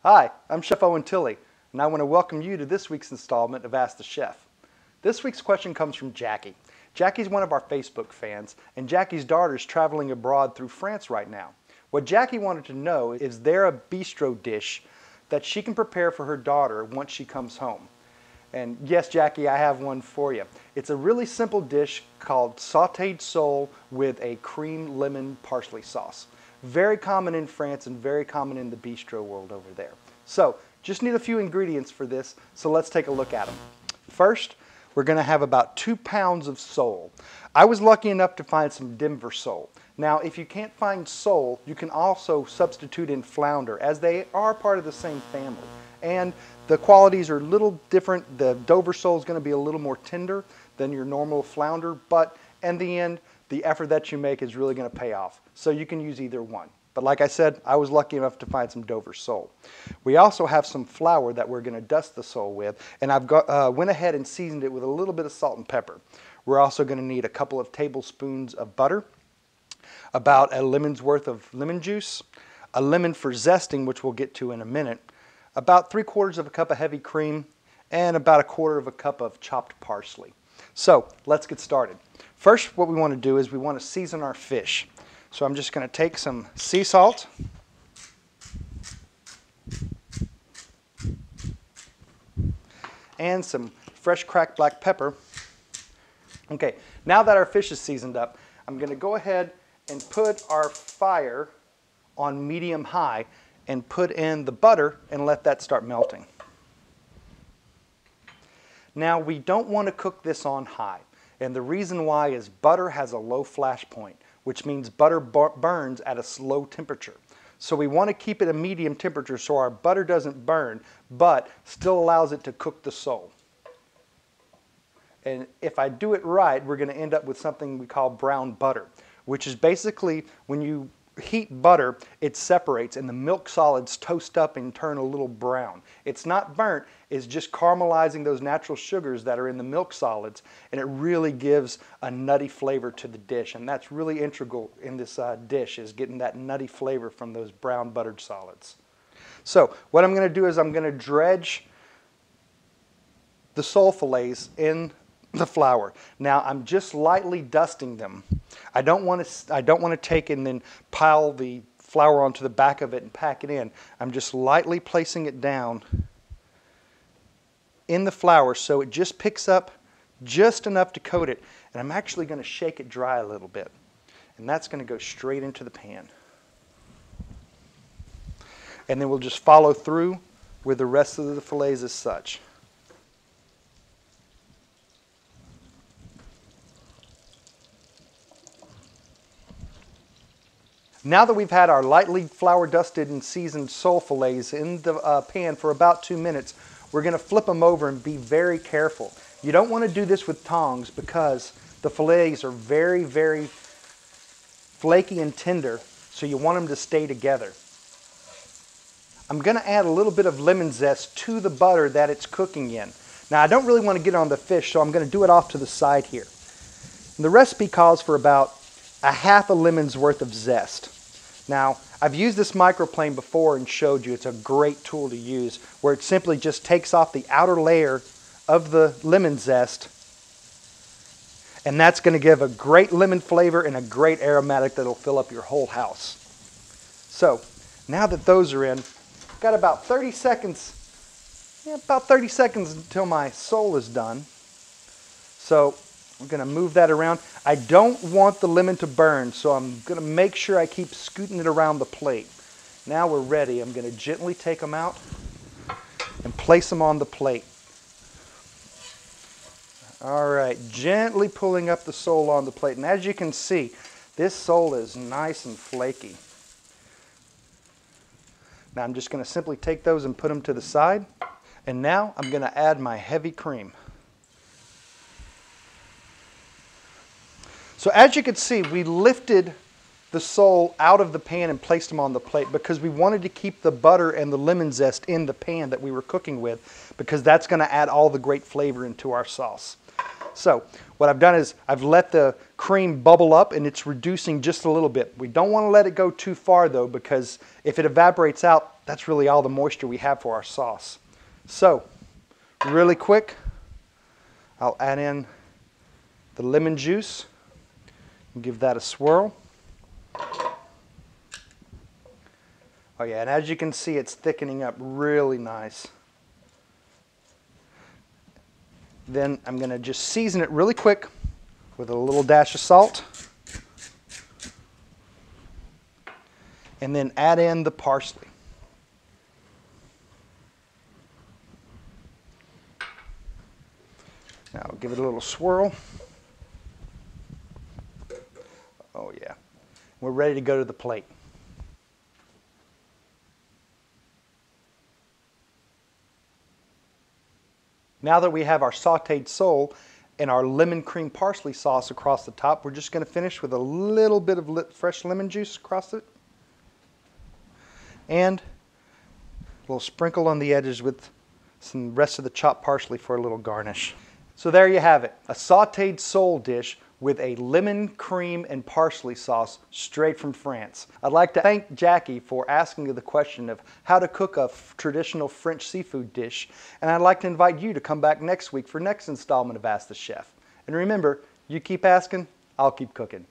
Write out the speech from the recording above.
Hi, I'm Chef Owen Tilley, and I want to welcome you to this week's installment of Ask the Chef. This week's question comes from Jackie. Jackie's one of our Facebook fans, and Jackie's daughter is traveling abroad through France right now. What Jackie wanted to know is there a bistro dish that she can prepare for her daughter once she comes home? And yes, Jackie, I have one for you. It's a really simple dish called sautéed sole with a cream lemon parsley sauce. Very common in France and very common in the bistro world over there. So, just need a few ingredients for this, so let's take a look at them. First, we're going to have about 2 pounds of sole. I was lucky enough to find some Denver sole. Now, if you can't find sole, you can also substitute in flounder, as they are part of the same family. And the qualities are a little different. The Dover sole is going to be a little more tender than your normal flounder, but in the end, the effort that you make is really going to pay off. So you can use either one. But like I said, I was lucky enough to find some Dover sole. We also have some flour that we're going to dust the sole with, and I've went ahead and seasoned it with a little bit of salt and pepper. We're also going to need a couple of tablespoons of butter, about a lemon's worth of lemon juice, a lemon for zesting, which we'll get to in a minute, about 3/4 of a cup of heavy cream, and about 1/4 of a cup of chopped parsley. So let's get started. First, what we want to do is we want to season our fish. So I'm just going to take some sea salt, and some fresh cracked black pepper. Okay, now that our fish is seasoned up, I'm going to go ahead and put our fire on medium-high and put in the butter and let that start melting. Now, we don't want to cook this on high. And the reason why is butter has a low flash point, which means butter burns at a low temperature. So we want to keep it a medium temperature so our butter doesn't burn, but still allows it to cook the sole. And if I do it right, we're going to end up with something we call brown butter, which is basically when you heat butter, it separates and the milk solids toast up and turn a little brown. It's not burnt, it's just caramelizing those natural sugars that are in the milk solids, and it really gives a nutty flavor to the dish, and that's really integral in this dish, is getting that nutty flavor from those brown buttered solids. So what I'm going to do is I'm going to dredge the sole fillets in the flour. Now I'm just lightly dusting them. I don't want to take and then pile the flour onto the back of it and pack it in. I'm just lightly placing it down in the flour so it just picks up just enough to coat it. And I'm actually going to shake it dry a little bit. And that's going to go straight into the pan. And then we'll just follow through with the rest of the fillets as such. Now that we've had our lightly flour dusted and seasoned sole fillets in the pan for about 2 minutes, we're going to flip them over and be very careful. You don't want to do this with tongs because the fillets are very, very flaky and tender, so you want them to stay together. I'm going to add a little bit of lemon zest to the butter that it's cooking in. Now I don't really want to get it on the fish, so I'm going to do it off to the side here. And the recipe calls for about a half a lemon's worth of zest. Now, I've used this microplane before and showed you it's a great tool to use, where it simply just takes off the outer layer of the lemon zest, and that's going to give a great lemon flavor and a great aromatic that'll fill up your whole house. So, now that those are in, I've got about 30 seconds until my sole is done. So, I'm going to move that around. I don't want the lemon to burn, so I'm going to make sure I keep scooting it around the plate. Now we're ready. I'm going to gently take them out and place them on the plate. All right, gently pulling up the sole on the plate. And as you can see, this sole is nice and flaky. Now I'm just going to simply take those and put them to the side. And now I'm going to add my heavy cream. So as you can see, we lifted the sole out of the pan and placed them on the plate because we wanted to keep the butter and the lemon zest in the pan that we were cooking with, because that's going to add all the great flavor into our sauce. So what I've done is I've let the cream bubble up and it's reducing just a little bit. We don't want to let it go too far though, because if it evaporates out, that's really all the moisture we have for our sauce. So, really quick, I'll add in the lemon juice and give that a swirl. Oh yeah, and as you can see, it's thickening up really nice. Then I'm going to just season it really quick with a little dash of salt. And then add in the parsley. Now I'll give it a little swirl. Oh yeah. We're ready to go to the plate. Now that we have our sauteed sole and our lemon cream parsley sauce across the top, we're just going to finish with a little bit of fresh lemon juice across it. And a little sprinkle on the edges with some rest of the chopped parsley for a little garnish. So there you have it, a sauteed sole dish with a lemon cream and parsley sauce straight from France. I'd like to thank Jackie for asking the question of how to cook a traditional French seafood dish, and I'd like to invite you to come back next week for next installment of Ask the Chef. And remember, you keep asking, I'll keep cooking.